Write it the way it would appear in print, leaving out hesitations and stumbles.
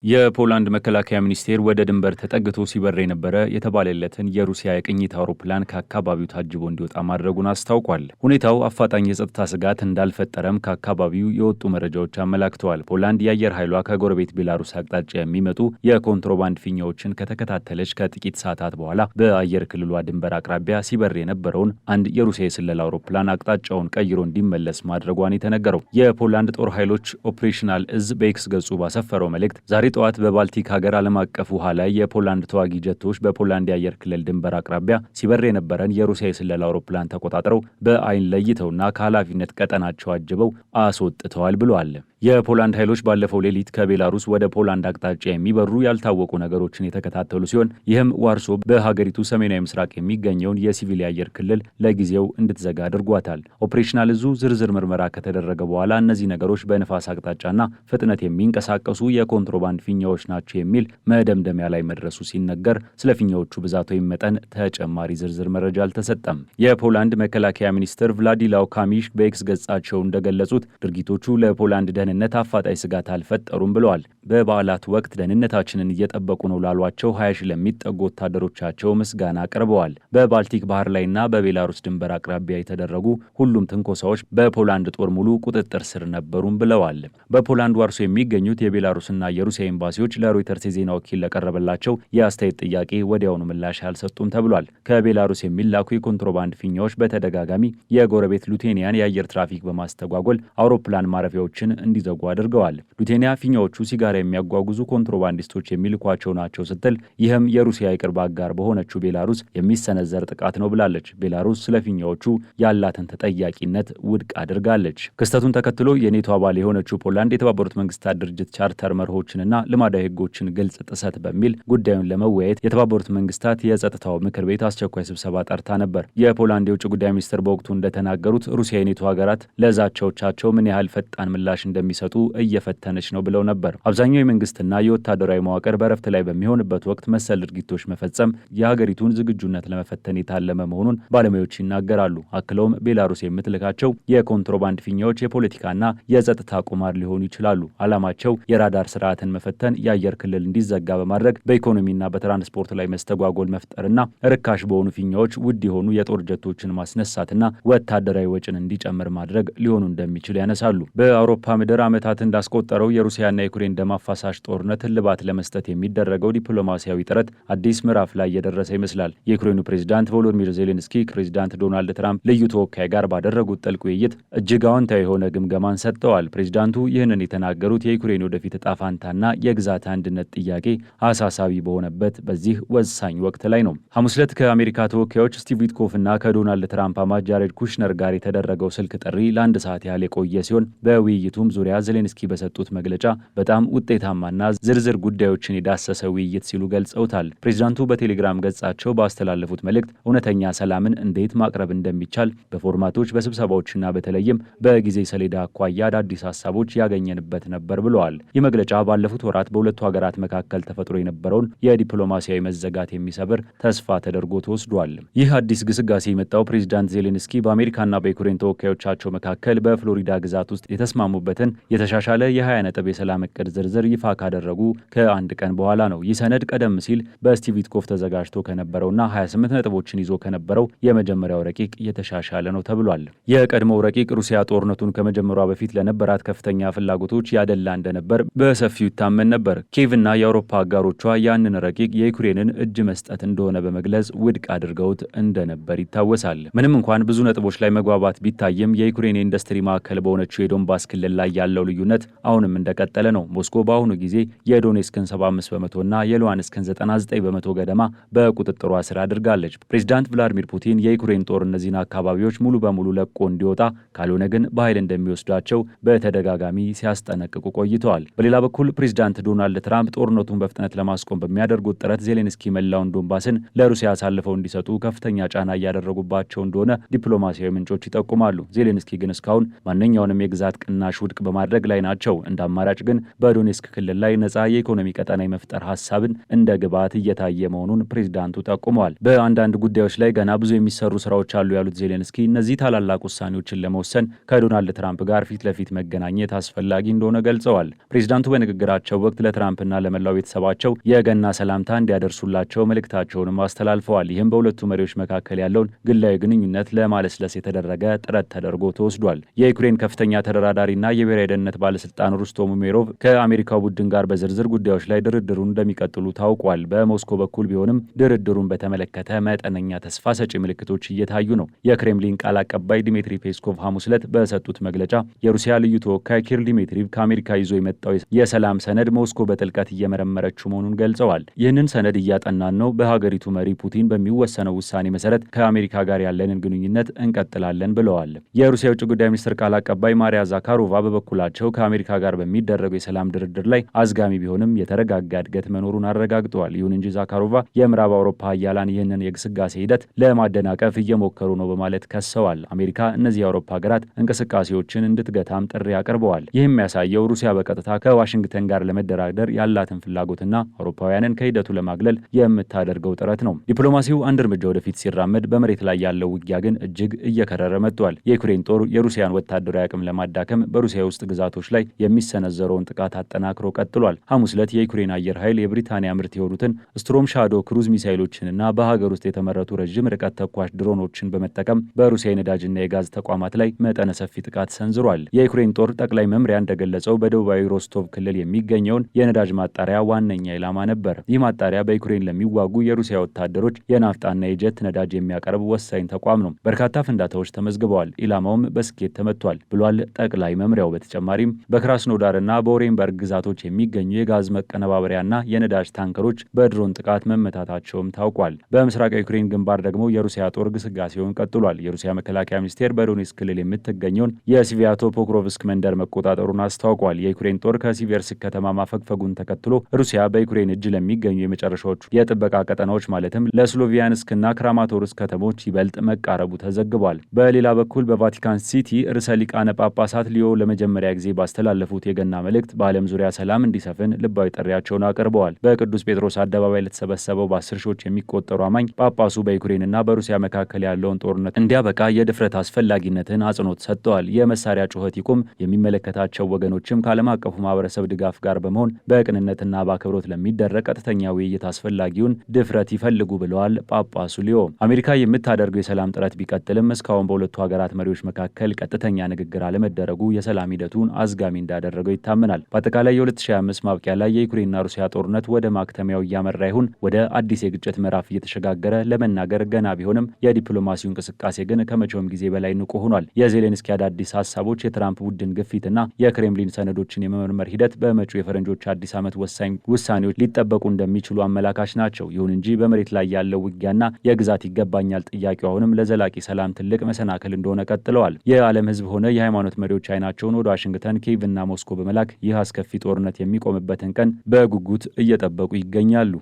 የፖላንድ መከላከያ ሚኒስቴር ወደ ድንበር ተጠግቶ ሲበር የነበረ የተባለለትን የሩሲያ የቅኝት አውሮፕላን ከአካባቢው ታጅቦ እንዲወጣ ማድረጉን አስታውቋል። ሁኔታው አፋጣኝ የጸጥታ ስጋት እንዳልፈጠረም ከአካባቢው የወጡ መረጃዎች አመላክተዋል። ፖላንድ የአየር ኃይሏ ከጎረቤት ቤላሩስ አቅጣጫ የሚመጡ የኮንትሮባንድ ፊኛዎችን ከተከታተለች ከጥቂት ሰዓታት በኋላ በአየር ክልሏ ድንበር አቅራቢያ ሲበር የነበረውን አንድ የሩሲያ የስለላ አውሮፕላን አቅጣጫውን ቀይሮ እንዲመለስ ማድረጓን የተነገረው የፖላንድ ጦር ኃይሎች ኦፕሬሽናል እዝ በኤክስ ገጹ ባሰፈረው መልእክት ዛሬ ጠዋት በባልቲክ ሀገር ዓለም አቀፍ ውሃ ላይ የፖላንድ ተዋጊ ጀቶች በፖላንድ የአየር ክልል ድንበር አቅራቢያ ሲበር የነበረን የሩሲያ የስለላ አውሮፕላን ተቆጣጥረው በአይን ለይተውና ከኃላፊነት ቀጠናቸው አጅበው አስወጥተዋል ብለዋል። የፖላንድ ኃይሎች ባለፈው ሌሊት ከቤላሩስ ወደ ፖላንድ አቅጣጫ የሚበሩ ያልታወቁ ነገሮችን የተከታተሉ ሲሆን ይህም ዋርሶ በሀገሪቱ ሰሜናዊ ምስራቅ የሚገኘውን የሲቪል የአየር ክልል ለጊዜው እንድትዘጋ አድርጓታል። ኦፕሬሽናል እዙ ዝርዝር ምርመራ ከተደረገ በኋላ እነዚህ ነገሮች በንፋስ አቅጣጫና ፍጥነት የሚንቀሳቀሱ የኮንትሮባንድ ፊኛዎች ናቸው የሚል መደምደሚያ ላይ መድረሱ ሲነገር ስለ ፊኛዎቹ ብዛት ወይም መጠን ተጨማሪ ዝርዝር መረጃ አልተሰጠም። የፖላንድ መከላከያ ሚኒስትር ቭላዲላው ካሚሽ በኤክስ ገጻቸው እንደገለጹት ድርጊቶቹ ለፖላንድ ደህንነት አፋጣኝ ስጋት አልፈጠሩም ብለዋል። በበዓላት ወቅት ደህንነታችንን እየጠበቁ ነው ላሏቸው 20 ሺህ ለሚጠጉ ወታደሮቻቸው ምስጋና አቅርበዋል። በባልቲክ ባህር ላይና በቤላሩስ ድንበር አቅራቢያ የተደረጉ ሁሉም ትንኮሳዎች በፖላንድ ጦር ሙሉ ቁጥጥር ስር ነበሩም ብለዋል። በፖላንድ ዋርሶ የሚገኙት የቤላሩስና የሩሲያ ኤምባሲዎች ለሮይተርስ የዜና ወኪል ለቀረበላቸው የአስተያየት ጥያቄ ወዲያውኑ ምላሽ አልሰጡም ተብሏል። ከቤላሩስ የሚላኩ የኮንትሮባንድ ፊኛዎች በተደጋጋሚ የጎረቤት ሉቴኒያን የአየር ትራፊክ በማስተጓጎል አውሮፕላን ማረፊያዎችን እንዲዘጉ አድርገዋል። ሉቴኒያ ፊኛዎቹ ሲጋራ የሚያጓጉዙ ኮንትሮባንዲስቶች የሚልኳቸው ናቸው ስትል ይህም የሩሲያ የቅርብ አጋር በሆነችው ቤላሩስ የሚሰነዘር ጥቃት ነው ብላለች። ቤላሩስ ስለ ፊኛዎቹ ያላትን ተጠያቂነት ውድቅ አድርጋለች። ክስተቱን ተከትሎ የኔቶ አባል የሆነችው ፖላንድ የተባበሩት መንግስታት ድርጅት ቻርተር መርሆችንና ልማዳዊ ህጎችን ግልጽ ጥሰት በሚል ጉዳዩን ለመወያየት የተባበሩት መንግስታት የጸጥታው ምክር ቤት አስቸኳይ ስብሰባ ጠርታ ነበር። የፖላንድ የውጭ ጉዳይ ሚኒስትር በወቅቱ እንደተናገሩት ሩሲያ የኔቶ ሀገራት ለዛቻዎቻቸው ምን ያህል ፈጣን ምላሽ እንደሚሰጡ እየፈተነች ነው ብለው ነበር። አብዛኛው የመንግስትና የወታደራዊ መዋቅር በረፍት ላይ በሚሆንበት ወቅት መሰል ድርጊቶች መፈጸም የሀገሪቱን ዝግጁነት ለመፈተን የታለመ መሆኑን ባለሙያዎች ይናገራሉ። አክለውም ቤላሩስ የምትልካቸው የኮንትሮባንድ ፊኛዎች የፖለቲካና የጸጥታ ቁማር ሊሆኑ ይችላሉ። ዓላማቸው የራዳር ስርዓትን መፈተን፣ የአየር ክልል እንዲዘጋ በማድረግ በኢኮኖሚና በትራንስፖርት ላይ መስተጓጎል መፍጠርና ርካሽ በሆኑ ፊኛዎች ውድ የሆኑ የጦር ጀቶችን ማስነሳትና ወታደራዊ ወጪን እንዲጨምር ማድረግ ሊሆኑ እንደሚችል ያነሳሉ። በአውሮፓ ምድር ዓመታት እንዳስቆጠረው የሩሲያና የዩክሬን ደም አፋሳሽ ጦርነት እልባት ለመስጠት የሚደረገው ዲፕሎማሲያዊ ጥረት አዲስ ምዕራፍ ላይ እየደረሰ ይመስላል። የዩክሬኑ ፕሬዝዳንት ቮሎዲሚር ዜሌንስኪ ከፕሬዝዳንት ዶናልድ ትራምፕ ልዩ ተወካይ ጋር ባደረጉት ጥልቅ ውይይት እጅግ አዎንታዊ የሆነ ግምገማን ሰጥተዋል። ፕሬዝዳንቱ ይህንን የተናገሩት የዩክሬን ወደፊት ዕጣ ፈንታና የግዛት አንድነት ጥያቄ አሳሳቢ በሆነበት በዚህ ወሳኝ ወቅት ላይ ነው። ሐሙስ ዕለት ከአሜሪካ ተወካዮች ስቲቭ ዊትኮፍ እና ከዶናልድ ትራምፕ አማች ጃሬድ ኩሽነር ጋር የተደረገው ስልክ ጥሪ ለአንድ ሰዓት ያህል የቆየ ሲሆን በውይይቱም ዙሪያ ዜሌንስኪ በሰጡት መግለጫ በጣም ውጤታማና ዝርዝር ጉዳዮችን የዳሰሰ ውይይት ሲሉ ገልጸውታል። ፕሬዚዳንቱ በቴሌግራም ገጻቸው ባስተላለፉት መልእክት እውነተኛ ሰላምን እንዴት ማቅረብ እንደሚቻል በፎርማቶች በስብሰባዎችና በተለይም በጊዜ ሰሌዳ አኳያ አዳዲስ ሀሳቦች ያገኘንበት ነበር ብለዋል። ይህ መግለጫ ባለፉት ወራት በሁለቱ ሀገራት መካከል ተፈጥሮ የነበረውን የዲፕሎማሲያዊ መዘጋት የሚሰብር ተስፋ ተደርጎ ተወስዷል። ይህ አዲስ ግስጋሴ የመጣው ፕሬዚዳንት ዜሌንስኪ በአሜሪካና በዩክሬን ተወካዮቻቸው መካከል በፍሎሪዳ ግዛት ውስጥ የተስማሙበትን የተሻሻለ የ20 ነጥብ የሰላም እቅድ ዝርዝር ይፋ ካደረጉ ከአንድ ቀን በኋላ ነው። ይህ ሰነድ ቀደም ሲል በስቲቭ ዊትኮፍ ተዘጋጅቶ ከነበረውና 28 ነጥቦችን ይዞ ከነበረው የመጀመሪያው ረቂቅ የተሻሻለ ነው ተብሏል። የቀድሞው ረቂቅ ሩሲያ ጦርነቱን ከመጀመሯ በፊት ለነበራት ከፍተኛ ፍላጎቶች ያደላ እንደነበር በሰፊው ይታመን ነበር። ኪየቭና የአውሮፓ አጋሮቿ ያንን ረቂቅ የዩክሬንን እጅ መስጠት እንደሆነ በመግለጽ ውድቅ አድርገውት እንደነበር ይታወሳል። ምንም እንኳን ብዙ ነጥቦች ላይ መግባባት ቢታይም የዩክሬን የኢንዱስትሪ ማዕከል በሆነችው የዶንባስ ክልል ላይ ያለው ልዩነት አሁንም እንደቀጠለ ነው። ሞስኮ በአሁኑ ጊዜ የዶኔስክን 75 በመቶና የሉሃንስክን 99 በመቶ ገደማ በቁጥጥሯ ስር አድርጋለች። ፕሬዚዳንት ቭላዲሚር ፑቲን የዩክሬን ጦር እነዚህን አካባቢዎች ሙሉ በሙሉ ለቆ እንዲወጣ ካልሆነ ግን በኃይል እንደሚወስዷቸው በተደጋጋሚ ሲያስጠነቅቁ ቆይተዋል። በሌላ በኩል ፕሬዚዳንት ዶናልድ ትራምፕ ጦርነቱን በፍጥነት ለማስቆም በሚያደርጉት ጥረት ዜሌንስኪ መላውን ዶንባስን ለሩሲያ አሳልፈው እንዲሰጡ ከፍተኛ ጫና እያደረጉባቸው እንደሆነ ዲፕሎማሲያዊ ምንጮች ይጠቁማሉ። ዜሌንስኪ ግን እስካሁን ማንኛውንም የግዛት ቅናሽ ውድቅ በማድረግ ላይ ናቸው። እንደ አማራጭ ግን በዶኔስክ ክልል ላይ ነጻ የኢኮኖሚ ቀጠና የመፍጠር ሀሳብን እንደ ግብዓት እየታየ መሆኑን ፕሬዚዳንቱ ጠቁመዋል። በአንዳንድ ጉዳዮች ላይ ገና ብዙ የሚሰሩ ስራዎች አሉ ያሉት ዜሌንስኪ እነዚህ ታላላቅ ውሳኔዎችን ለመወሰን ከዶናልድ ትራምፕ ጋር ፊት ለፊት መገናኘት አስፈላጊ እንደሆነ ገልጸዋል። ፕሬዚዳንቱ በንግግራቸው በጉብኝታቸው ወቅት ለትራምፕና ለመላው ቤተሰባቸው የገና ሰላምታ እንዲያደርሱላቸው መልእክታቸውንም አስተላልፈዋል። ይህም በሁለቱ መሪዎች መካከል ያለውን ግላዊ ግንኙነት ለማለስለስ የተደረገ ጥረት ተደርጎ ተወስዷል። የዩክሬን ከፍተኛ ተደራዳሪና የብሔራዊ ደህንነት ባለስልጣን ሩስቶም ኡሜሮቭ ከአሜሪካው ቡድን ጋር በዝርዝር ጉዳዮች ላይ ድርድሩን እንደሚቀጥሉ ታውቋል። በሞስኮ በኩል ቢሆንም ድርድሩን በተመለከተ መጠነኛ ተስፋ ሰጪ ምልክቶች እየታዩ ነው። የክሬምሊን ቃል አቀባይ ዲሚትሪ ፔስኮቭ ሐሙስ ዕለት በሰጡት መግለጫ የሩሲያ ልዩ ተወካይ ኪሪል ዲሚትሪቭ ከአሜሪካ ይዞ የመጣው የሰላም ሰነድ ሞስኮ በጥልቀት እየመረመረችው መሆኑን ገልጸዋል። ይህንን ሰነድ እያጠናን ነው። በሀገሪቱ መሪ ፑቲን በሚወሰነው ውሳኔ መሰረት ከአሜሪካ ጋር ያለንን ግንኙነት እንቀጥላለን ብለዋል። የሩሲያ የውጭ ጉዳይ ሚኒስትር ቃል አቀባይ ማሪያ ዛካሮቫ በበኩላቸው ከአሜሪካ ጋር በሚደረገው የሰላም ድርድር ላይ አዝጋሚ ቢሆንም የተረጋጋ እድገት መኖሩን አረጋግጠዋል። ይሁን እንጂ ዛካሮቫ የምዕራብ አውሮፓ ሀያላን ይህንን የግስጋሴ ሂደት ለማደናቀፍ እየሞከሩ ነው በማለት ከሰዋል። አሜሪካ እነዚህ የአውሮፓ ሀገራት እንቅስቃሴዎችን እንድትገታም ጥሪ አቅርበዋል። ይህም የሚያሳየው ሩሲያ በቀጥታ ከዋሽንግተን ጋር ለመደራደር ያላትን ፍላጎትና አውሮፓውያንን ከሂደቱ ለማግለል የምታደርገው ጥረት ነው። ዲፕሎማሲው አንድ እርምጃ ወደፊት ሲራመድ፣ በመሬት ላይ ያለው ውጊያ ግን እጅግ እየከረረ መጥቷል። የዩክሬን ጦር የሩሲያን ወታደራዊ አቅም ለማዳከም በሩሲያ ውስጥ ግዛቶች ላይ የሚሰነዘረውን ጥቃት አጠናክሮ ቀጥሏል። ሐሙስ ዕለት የዩክሬን አየር ኃይል የብሪታንያ ምርት የሆኑትን ስትሮም ሻዶ ክሩዝ ሚሳይሎችንና በሀገር ውስጥ የተመረቱ ረዥም ርቀት ተኳሽ ድሮኖችን በመጠቀም በሩሲያ የነዳጅና የጋዝ ተቋማት ላይ መጠነ ሰፊ ጥቃት ሰንዝሯል። የዩክሬን ጦር ጠቅላይ መምሪያ እንደገለጸው በደቡባዊ ሮስቶቭ ክልል የሚገኘውን የነዳጅ ማጣሪያ ዋነኛ ኢላማ ነበር። ይህ ማጣሪያ በዩክሬን ለሚዋጉ የሩሲያ ወታደሮች የናፍጣና የጀት ነዳጅ የሚያቀርብ ወሳኝ ተቋም ነው። በርካታ ፍንዳታዎች ተመዝግበዋል። ኢላማውም በስኬት ተመቷል ብሏል ጠቅላይ መምሪያው። በተጨማሪም በክራስኖዳርና በኦሬንበርግ ግዛቶች የሚገኙ የጋዝ መቀነባበሪያና የነዳጅ ታንከሮች በድሮን ጥቃት መመታታቸውም ታውቋል። በምስራቅ ዩክሬን ግንባር ደግሞ የሩሲያ ጦር ግስጋሴውን ቀጥሏል። የሩሲያ መከላከያ ሚኒስቴር በዶኔትስክ ክልል የምትገኘውን የስቪያቶ ፖክሮቭስክ መንደር መቆጣጠሩን አስታውቋል። የዩክሬን ጦር ከሲቨርስክ ከተማ ማፈግፈጉን ተከትሎ ሩሲያ በዩክሬን እጅ ለሚገኙ የመጨረሻዎቹ የጥበቃ ቀጠናዎች ማለትም ለስሎቪያንስክና ክራማቶርስክ ከተሞች ይበልጥ መቃረቡ ተዘግቧል። በሌላ በኩል በቫቲካን ሲቲ ርዕሰ ሊቃነ ጳጳሳት ሊዮ ለመጀመሪያ ጊዜ ባስተላለፉት የገና መልእክት በዓለም ዙሪያ ሰላም እንዲሰፍን ልባዊ ጥሪያቸውን አቅርበዋል። በቅዱስ ጴጥሮስ አደባባይ ለተሰበሰበው በ10 ሺዎች የሚቆጠሩ አማኝ ጳጳሱ በዩክሬንና በሩሲያ መካከል ያለውን ጦርነት እንዲያበቃ የድፍረት አስፈላጊነትን አጽንኦት ሰጥተዋል። የመሳሪያ ጩኸት ይቁም፣ የሚመለከታቸው ወገኖችም ከዓለም አቀፉ ማህበረሰብ ድጋፍ ጋር በመሆን በቅንነትና በአክብሮት ለሚደረግ ቀጥተኛ ውይይት አስፈላጊውን ድፍረት ይፈልጉ ብለዋል ጳጳሱ ሊዮ። አሜሪካ የምታደርገው የሰላም ጥረት ቢቀጥልም እስካሁን በሁለቱ ሀገራት መሪዎች መካከል ቀጥተኛ ንግግር አለመደረጉ የሰላም ሂደቱን አዝጋሚ እንዳደረገው ይታመናል። በአጠቃላይ የ2025 ማብቂያ ላይ የዩክሬንና ሩሲያ ጦርነት ወደ ማክተሚያው እያመራ ይሁን ወደ አዲስ የግጭት ምዕራፍ እየተሸጋገረ ለመናገር ገና ቢሆንም የዲፕሎማሲው እንቅስቃሴ ግን ከመቼውም ጊዜ በላይ ንቁ ሆኗል። የዜሌንስኪ አዳዲስ ሀሳቦች፣ የትራምፕ ቡድን ግፊትና የክሬምሊን ሰነዶችን የመመርመር ሂደት በመጪው የፈረንጆች አዲስ ዓመት ወሳኝ ውሳኔዎች ሊጠበቁ እንደሚችሉ አመላካች ናቸው። ይሁን እንጂ በመሬት ላይ ያለው ውጊያና የግዛት ይገባኛል ጥያቄው አሁንም ለዘላቂ ሰላም ትልቅ መሰናክል እንደሆነ ቀጥለዋል። የዓለም ሕዝብ ሆነ የሃይማኖት መሪዎች አይናቸውን ወደ ዋሽንግተን፣ ኪየቭ እና ሞስኮ በመላክ ይህ አስከፊ ጦርነት የሚቆምበትን ቀን በጉጉት እየጠበቁ ይገኛሉ።